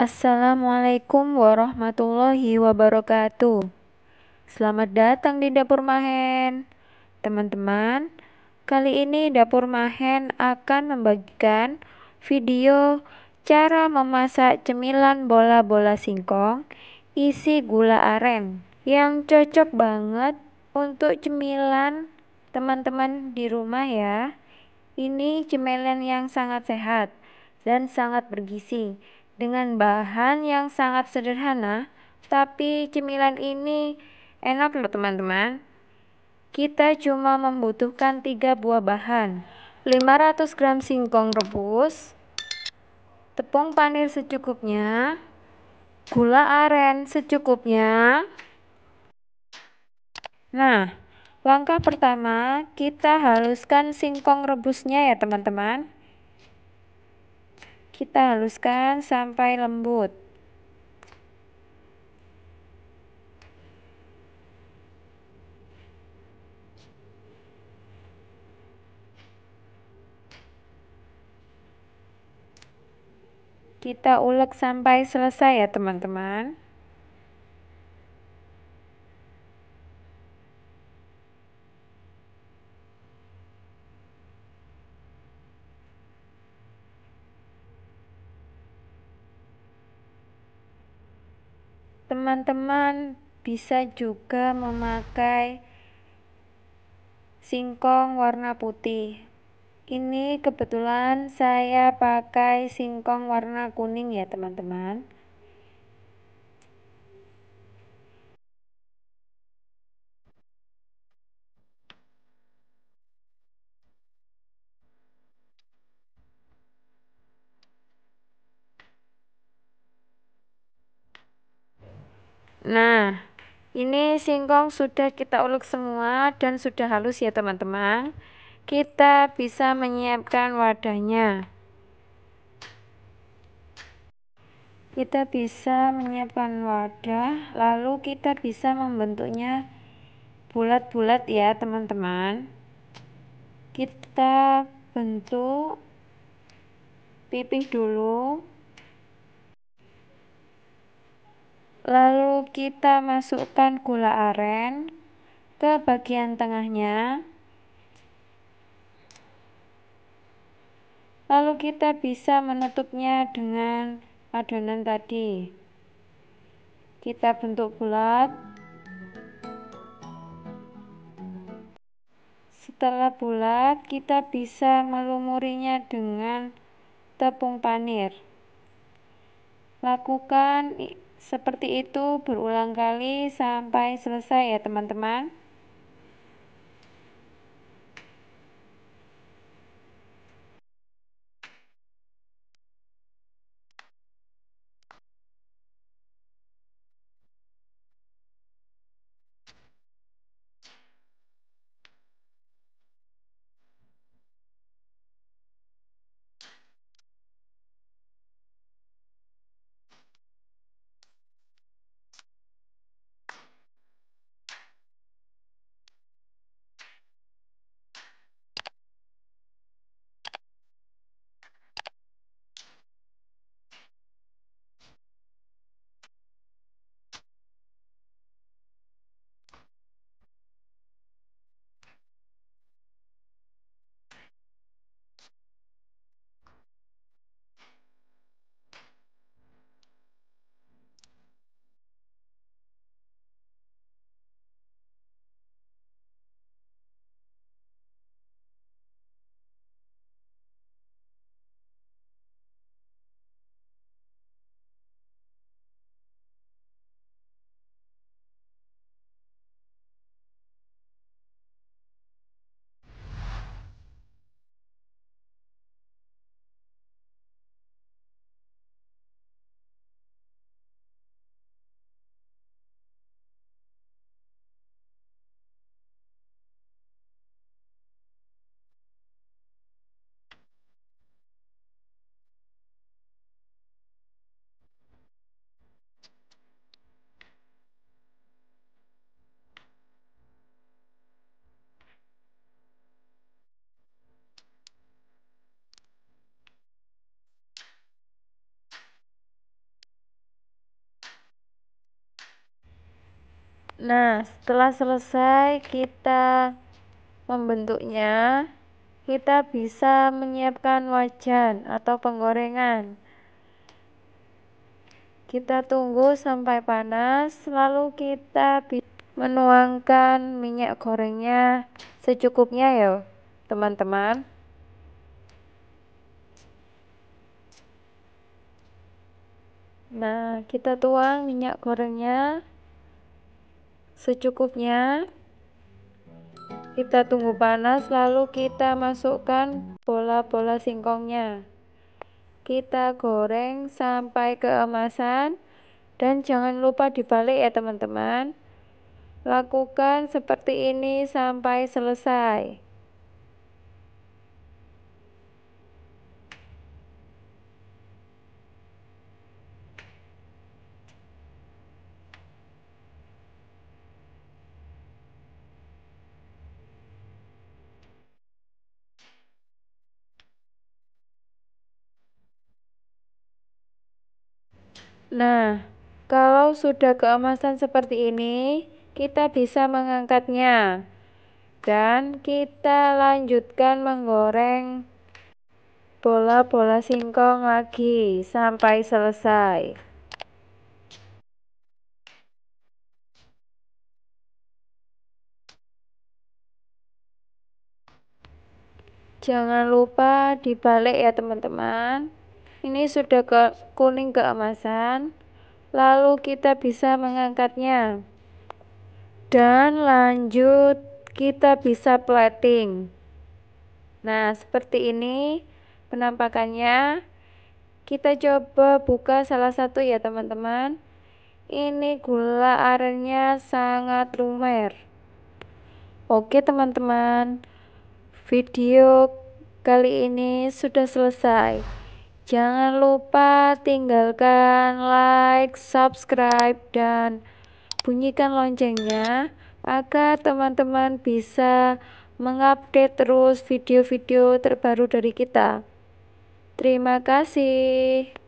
Assalamualaikum warahmatullahi wabarakatuh. Selamat datang di Dapur Mahen. Teman-teman, kali ini Dapur Mahen akan membagikan video cara memasak cemilan bola-bola singkong isi gula aren yang cocok banget untuk cemilan teman-teman di rumah ya. Ini cemilan yang sangat sehat dan sangat bergizi dengan bahan yang sangat sederhana, tapi cemilan ini enak loh teman-teman. Kita cuma membutuhkan 3 buah bahan: 500 gram singkong rebus, tepung panir secukupnya, gula aren secukupnya. Nah, langkah pertama kita haluskan singkong rebusnya ya teman-teman. Kita haluskan sampai lembut. Kita ulek sampai selesai ya teman-teman. Teman-teman bisa juga memakai singkong warna putih. Ini kebetulan saya pakai singkong warna kuning ya teman-teman. Nah, ini singkong sudah kita ulek semua dan sudah halus ya teman-teman. Kita bisa menyiapkan wadahnya. Kita bisa menyiapkan wadah, lalu kita bisa membentuknya bulat-bulat ya teman-teman. Kita bentuk pipih dulu, lalu kita masukkan gula aren ke bagian tengahnya, lalu kita bisa menutupnya dengan adonan tadi. Kita bentuk bulat. Setelah bulat, kita bisa melumurinya dengan tepung panir. Lakukan seperti itu berulang kali sampai selesai ya teman-teman. Nah, setelah selesai kita membentuknya, kita bisa menyiapkan wajan atau penggorengan. Kita tunggu sampai panas, lalu kita menuangkan minyak gorengnya secukupnya ya teman-teman. Nah, kita tuang minyak gorengnya secukupnya. Kita tunggu panas, lalu kita masukkan bola-bola singkongnya. Kita goreng sampai keemasan dan jangan lupa dibalik ya teman-teman. Lakukan seperti ini sampai selesai. Nah, kalau sudah keemasan seperti ini, kita bisa mengangkatnya. Dan kita lanjutkan menggoreng bola-bola singkong lagi sampai selesai. Jangan lupa dibalik ya teman-teman. Ini sudah kuning keemasan. Lalu kita bisa mengangkatnya. Dan lanjut kita bisa plating. Nah, seperti ini penampakannya. Kita coba buka salah satu ya teman-teman. Ini gula arennya sangat lumer. Oke teman-teman, video kali ini sudah selesai. Jangan lupa tinggalkan like, subscribe, dan bunyikan loncengnya agar teman-teman bisa mengupdate terus video-video terbaru dari kita. Terima kasih.